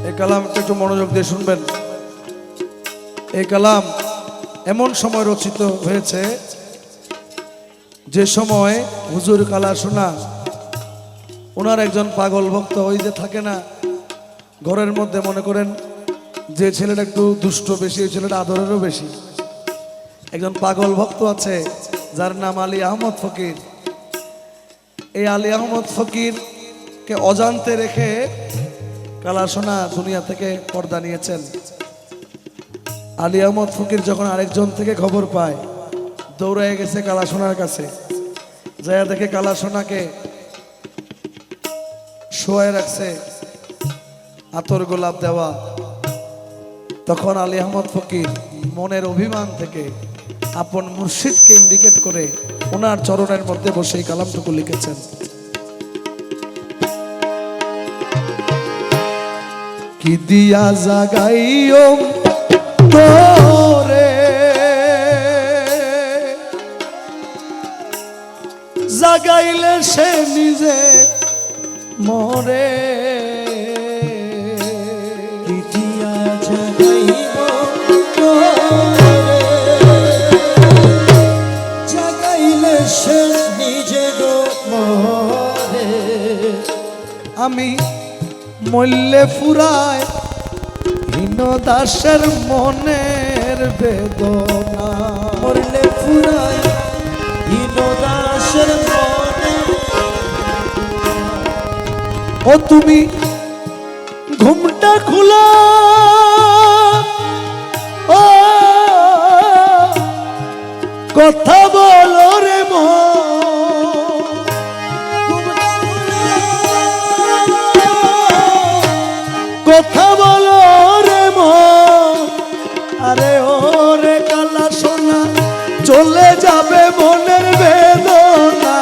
এই কালামটা একটু মনোযোগ দিয়ে শুনবেন। এই কালাম এমন সময় রচিত হয়েছে যে সময় হুজুর কালা শোনা ওনার একজন পাগল ভক্ত, ওই যে থাকে না ঘরের মধ্যে, মনে করেন যে ছেলেটা একটু দুষ্ট বেশি, ওই ছেলেটা আদরেরও বেশি। একজন পাগল ভক্ত আছে যার নাম আলী আহমদ ফকির। এই আলী আহমদ ফকিরকে অজান্তে রেখে কালা সোনা দুনিয়া থেকে পর্দা নিয়েছেন। আলী আহমদ ফকির যখন আরেকজন থেকে খবর পায়, দৌড়ায় গেছে কালা সোনার কাছে, যাইয়া দেখে কালা সোনাকে শোয়ায় রাখছে, আতর গোলাপ দেওয়া। তখন আলী আহমদ ফকির মনের অভিমান থেকে আপন মুর্শিদকে ইন্ডিকেট করে ওনার চরণের মধ্যে বসে এই কালামটুকু লিখেছেন। কি দিয়া জাগাইও তোরে, জাগাইলে সে নিজে মরে। কি দিয়া জাগাইব তোরে, জাগাইলে সে নিজে মরে। আমি মল্লে ফুরায় হীন দাসের মনের বেদনা, মরলে ফুরায় হীন দাসের মনে। ও তুমি ঘুমটা খুলো, ও কথা বলো রে কথা বলো রে আরে ও রে কালা সোনা, চলে যাবে মনের বেদনা।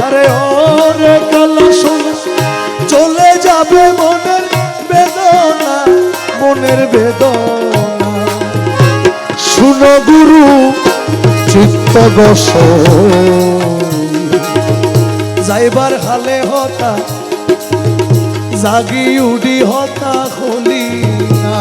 আরে ও রে কালা সোনা, চলে যাবে মনের বেদনা, মনের বেদনা। শুনো গুরু চিত্ত বস, যাইবার হালে হতা জাগি উডি হতা হলি না।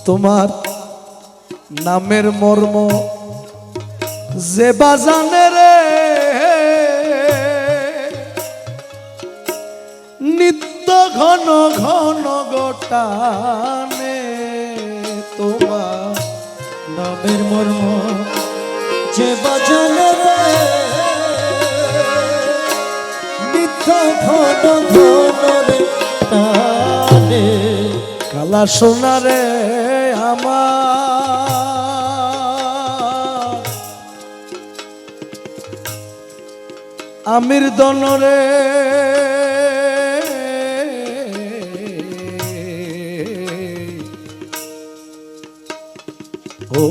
তোমার নামের মর্ম যে বাজানে রে, নিত্য ঘন ঘন গোটানে। তোমার নামের মর্ম যে বাজানে রে, মিথ্যা ঘন ঘন রে টানে। কালা সোনা রে আমার, আমির দনরে ও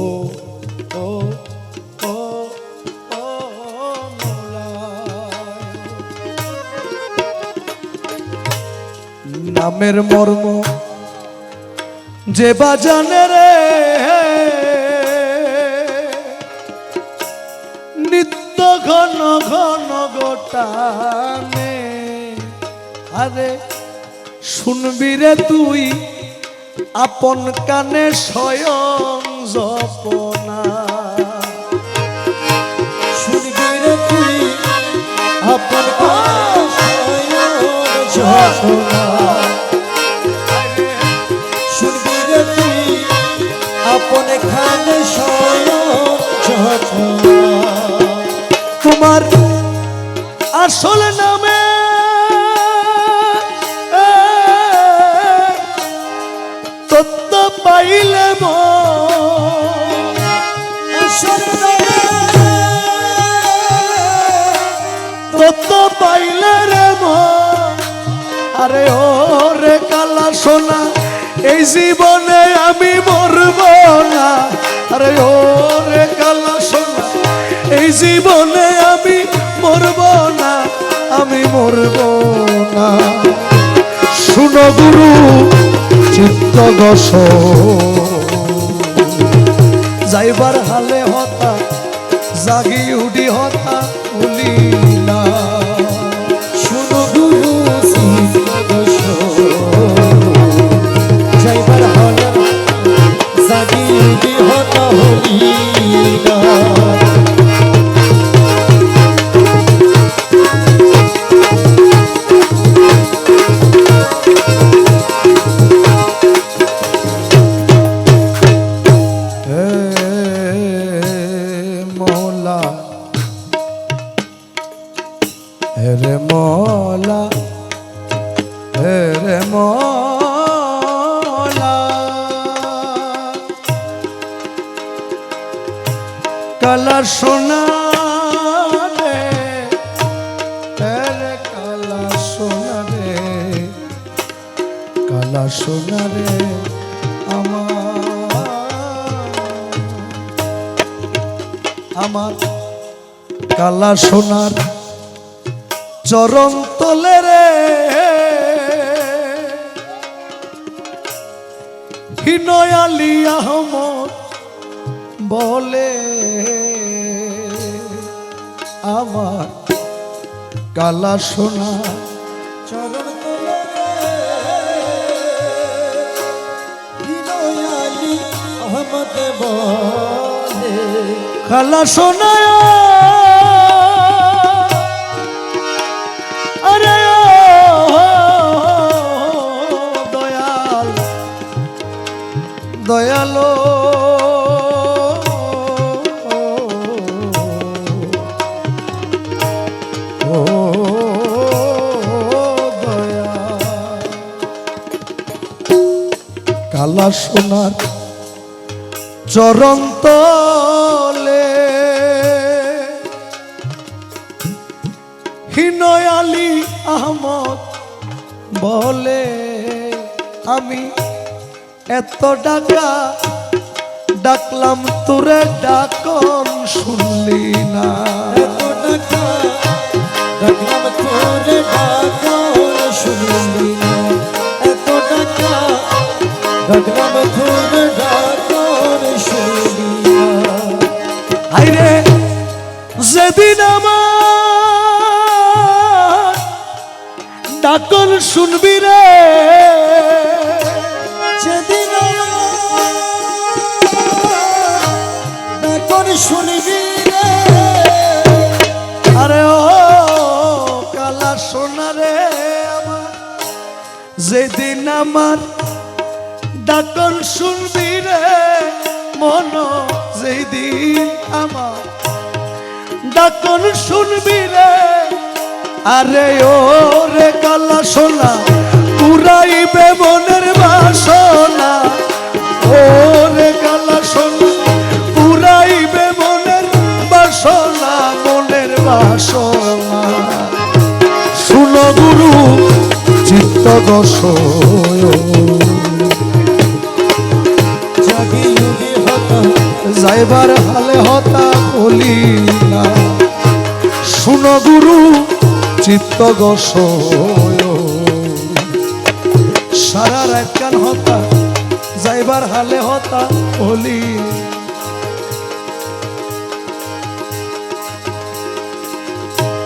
ও ও ও নামের মর্ম যে বাজানে রে, নিত্য ঘন ঘন গোটানে। আরে শুনবি রে তুই আপন কানে স্বয়ং জপনা, শুনবি রে তুই আপন কানে স্বয়ং জপনা। শুনবি রে তুই আপন কানে স্বয়ং জপনা। তোমার আসল নামে তত্ত্ব পাইলে তত্ত্ব পাইলে রে আরে ও রে কালা সোনা, এই জীবনে আমি মরব না। আরে ও রে কালা সোনা, এই জীবনে আমি মরব না, আমি মরব না। শুনো গুরু চিত্ত দশ যাইবার হালে হতা জাগি উডি হতা ভুলি না শুনো গুরু দোষ যাইবার হল জাগি বিহত হলি না রে মৌলা রে মৌলা কালা সোনা রে কালা সোনা রে কালা সোনা রে আমার কালা সোনার চরণ তলে রে হিনয় আলী আহমদ বলে আমার কালা সোনা চরণ তলে বিনয় আলী আহমদ বলে কালা সোনা আরে দয়াল দয়ালো ও দয়া কালা সোনার চরণ তলে হিনয় আলী আহমদ বলে আমি এত ডাকলাম তোরে ডাকন শুনলি না এত টাকা ডাকলাম তোরে ডাকন শুনলি না এত টাকা ডাকলাম তোরে ডাকন শুনলি না আইরে যেদিন আমার ডাকন শুনবি রে যেদিন ডাকন শুনবি রে আরে ও কালা সোনা রে আমার যেদিন আমার ডাকন শুনবি রে মন যেদিন আমার ডাকন শুনবি রে আরে ও রে কালা সোনা পুরাইবে মনের বাসনা ও রে কালা সোনা পুরাইবে মনের বাসনা মনের বাসনা শুনো গুরু চিত্ত দশ জাগি উগি হতা যাইবার হালে হতা বলি না শুনো গুরু চিত্ত দশ সারা রাত কান হতা যাইবার হালে হতা বলি